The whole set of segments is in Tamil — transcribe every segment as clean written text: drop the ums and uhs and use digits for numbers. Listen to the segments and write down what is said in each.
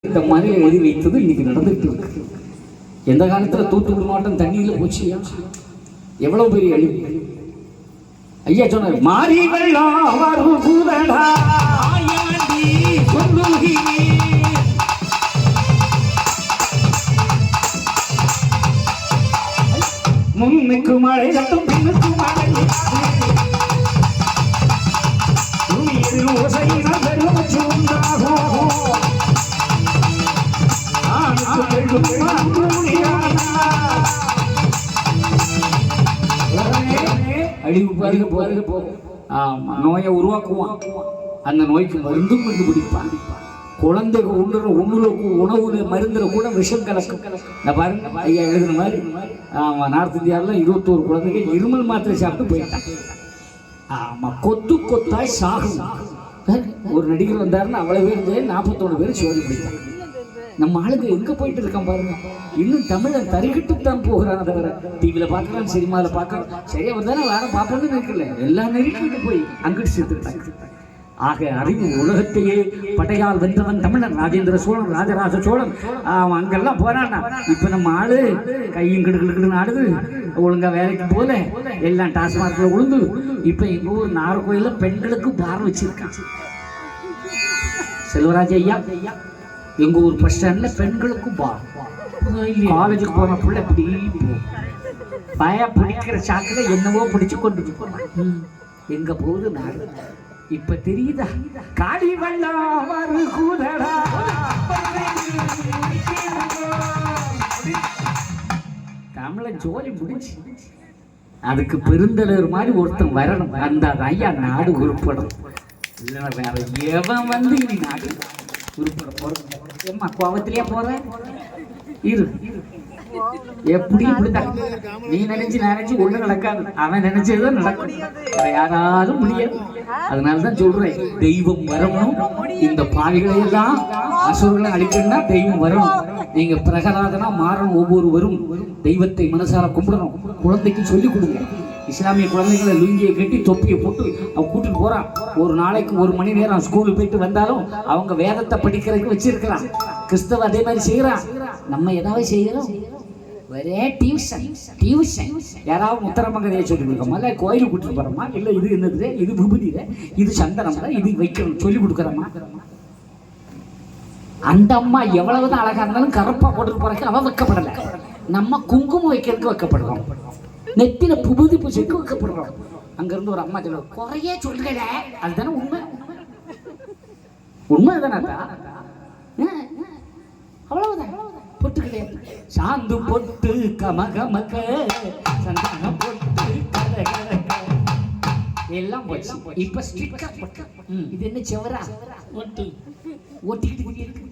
இந்த மலையை எழுதி வைத்தது இன்னைக்கு நடந்துட்டு இருக்கு. எந்த காலத்துல தூத்துக்குடி மாவட்டம் தண்ணியில போச்சியா? எவ்வளவு பெரிய அழிவு. ஐயா சொன்னார், மாறி வெள்ளம் வரும் பூதடா முன்னுக்கு மழை கட்டும் பின்னுக்கு மழை அழிவு பாருங்க போறது போகும். நோயை உருவாக்குவான், அந்த நோய்க்கு மருந்தும் கண்டுபிடிப்பான். குழந்தைக்கு உண்ணுற உணவு மருந்துல கூட விஷம் கலக்கும். பாருங்க ஐயா எழுதுன மாதிரி நார்த் இந்தியாவில் 21 குழந்தைங்க இருமல் மாத்திரை சாப்பிட்டு போயிட்டான். ஆமா, கொத்து கொத்தாய் சாகும். ஒரு நடிகர் வந்தாருன்னு அவ்வளவு பேர் 41 பேர் சோதி பிடித்தாங்க. நம்ம ஆளுக்கு எங்க போயிட்டு இருக்கான் பாருங்க. இன்னும் தமிழன் தறிக்கிட்டுத்தான் போகிறான் தவிர டிவியில பார்க்கலாம், சினிமாவில் பார்க்கலாம். சரியா ஒரு தானே வேற பார்ப்போம்னு நினைக்கல, எல்லா நெருக்கிட்டு போய் அங்கிட்டு சேர்த்துட்டாங்க. ஆக அறிவு உலகத்தையே படையால் வென்றவன் தமிழன். ராஜேந்திர சோழன், ராஜராஜ சோழன், அங்கெல்லாம் போறானா. இப்ப நம்ம ஆளு கையும் கிடுக்கிடுன்னு ஆடுது, ஒழுங்கா வேலைக்கு போல, எல்லாம் டாஸ்மார்க்ல உழுந்து. இப்ப எங்க ஊர் நாகர்கோயில பெண்களுக்கு பார் வச்சிருக்கான் செல்வராஜ் ஐயா. எங்க ஊர் பஸ் ஸ்டாண்ட்ல பெண்களுக்கு பார். காலேஜுக்கு போன பிள்ளை இப்படி பய பிடிக்கிற சாக்குல என்னவோ பிடிச்சு கொண்டு எங்க போகுது நாடு. இப்ப தெரியுதா? காடி வெள்ளம் வருகுதடா. தமிழன் ஜோலி முடிச்சு. அதுக்கு பெருந்தலைவர் மாதிரி ஒருத்தன் வரணும். அந்த ஐயா நாடு உருப்படும். இல்லைன்னா வேற எவன் வந்து இனி நாடு உருப்பட போறது? ஏம்மா கோபத்திலேயே போற இரு. எப்படி இப்படித்தான் நீ நினைச்சு ஒண்ணு நடக்காது. அவன் நினைச்சதுதான் நடக்கும். யாராலும் முடியாது. அதனாலதான் சொல்றேன், தெய்வம் வரணும். இந்த பாவிகளை எல்லாம் அசுரர்களை அழிக்கணும்னா தெய்வம் வரணும். நீங்க பிரகலாதனா மாறணும். ஒவ்வொருவரும் தெய்வத்தை மனசார கும்பிடணும். குழந்தைக்கு சொல்லிக் கொடுங்க. இஸ்லாமிய குழந்தைகளை லுங்கியை கட்டி தொப்பியை போட்டு அவன் கூட்டிட்டு போறான். ஒரு நாளைக்கு 1 மணி நேரம் ஸ்கூலுக்கு போயிட்டு வந்தாலும் அவங்க வேதத்தை படிக்கிறதுக்கு வச்சிருக்கிறான். கிறிஸ்தவ அதே மாதிரி செய்யறான். நம்ம ஏதாவது செய்யறோம், ஒரே டியூஷன். யாராவது முத்தரமங்கதையை சொல்லி கொடுக்கமா, இல்லை கோயிலுக்கு கூட்டிட்டு போறோமா, இல்லை இது என்னது, இது விபூதியில, இது சந்தனம்ல, இது வைக்கணும் சொல்லி கொடுக்குறோமா? அந்த அம்மா எவ்வளவுதான் அழகா இருந்தாலும் கருப்பா போட்டு போறதுக்கு அவ வைக்கப்படலை. நம்ம குங்குமம் வைக்கிறதுக்கு வைக்கப்படுறோம். நெத்தில புபுதி பூஜைக்கு வைக்கப்படுறோம். அங்க இருந்து ஒரு அம்மா சொல்ல குறைய சொல்லுங்க. அதுதானே உண்மை. உண்மை தானே? அவ்வளவுதான். பொட்டு கிடையாது. சாந்து பொட்டு கமகமக சந்தனம் பொட்டு எல்லாம் போச்சு. இப்ப ஸ்டிக்கர் பொட்டு. இது என்ன செவரா ஒட்டி ஒட்டிக்கிட்டு இருக்கு.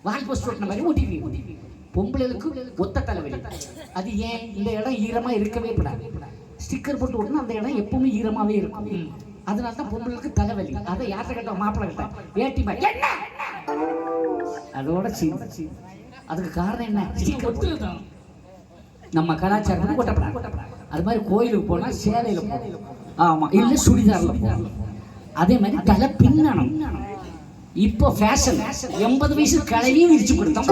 வால் போஸ்ட் ஒட்டின மாதிரி ஒட்டிக்கிட்டு. பொம்பளைகளுக்கு ஒத்த தலைவலி. அது ஏன்? இந்த இடம் ஈரமா இருக்கவே கூடாது. ஸ்டிக்கர் போட்டு விட்டுனா அந்த இடம் எப்பவுமே ஈரமாவே இருக்கும். அதனால தான் பொம்பளைகளுக்கு தலைவலி. அதை யார்கிட்ட கேட்டோம்? மாப்பிள்ளை கிட்ட. வேட்டி மாதிரி என்ன அதோட சீ. அதுக்கு காரணம் என்ன? ஸ்டிக்கர். நம்ம கலாச்சாரத்துக்கு ஒட்டப்படாது. அது மாதிரி கோயிலுக்கு போனா சேலையில போகணும். ஆமா, இல்ல சுடிதார்ல போகணும். அதே மாதிரி தலை பின்னணும். இப்போ ஃபேஷன் 80 வயசு கலையும் விரிச்சு கொடுத்தோம்.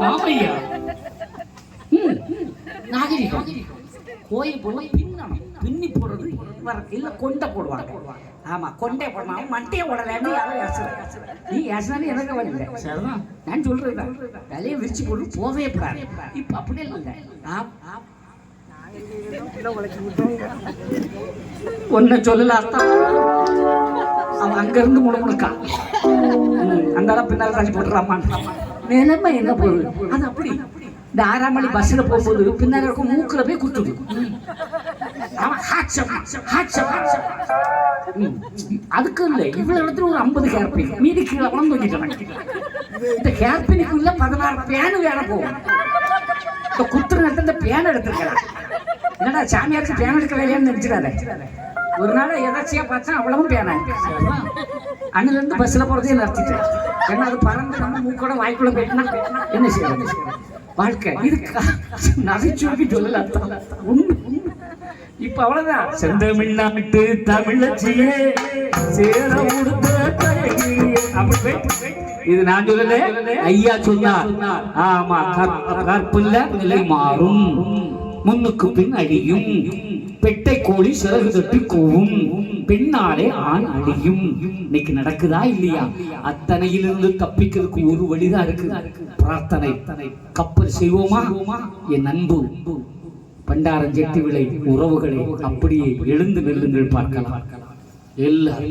ஆமையா நாகரிகம். கோயில் போல பின்னணும். பின்னி போடுறது இல்ல கொண்டை போடுவாங்க. ஆமா, கொண்டை போடணும். மண்டையை போடலன்னு நீ யாசனாலும் எனக்கு வரல. சரிதான், நான் சொல்றேன். தலையை விரிச்சு போடு போவே கூடாது. இப்ப அப்படி இல்லை. ஒன்ன சொல்லல அர்த்தம். அவன் அங்க இருந்து முழுமுழுக்கான். அந்த பின்னால் தள்ளி போட்டுறான். நிலைமை என்ன போகுது? அது அப்படி. இந்த 6ஆம் மணி பஸ்ல போகும்போது பின்னாடி இருக்கும் மூக்குல போய் குத்துது. அதுக்கு இல்ல, இவ்வளவு இடத்துல ஒரு 50 ஹேர்பின் மீதி கீழே வளர்ந்து வந்துட்டாங்க. இந்த ஹேர்பினுக்குள்ள 16 பேனு வேற போகும். இந்த குத்துற நேரத்தில் இந்த பேன் எடுத்துருக்கலாம். என்னடா சாமியாருக்கு பேன் எடுக்க வேலையான்னு நினைச்சிடாத. ஒரு நாள் எதாச்சியா பார்த்தா அவ்வளவும் பேனா. அண்ணில இருந்து பஸ்ல போறதே நிறுத்திட்டேன். ஏன்னா அது பறந்து நம்ம மூக்கோட வாய்க்குள்ள போயிட்டுனா என்ன செய்யறது? வாழ்க்கை இதுக்கா நகைச்சுவைக்கு சொல்லல. உண்மை. இப்ப அவ்வளவுதான். செந்தமிழ்நாட்டு தமிழச்சியே சேர உடுத்த அப்படி இது நான் சொல்லல, ஐயா சொன்னார். ஆமா, கற்புள்ள நிலை மாறும், முன்னுக்கு பின் அழியும், பெட்டை கோழி சிறகு தட்டி கூவும், பெண்ணாலே ஆண் அழியும். இன்னைக்கு நடக்குதா இல்லையா? அத்தனையிலிருந்து தப்பிக்கிறதுக்கு ஒரு வழிதான் இருக்கு, பிரார்த்தனை. கப்பல் செய்வோமா? என் அன்பு பண்டாரஞ்செட்டி விளை உறவுகளை அப்படியே எழுந்து நெல்லுங்கள், பார்க்கலாம். எல்லாம்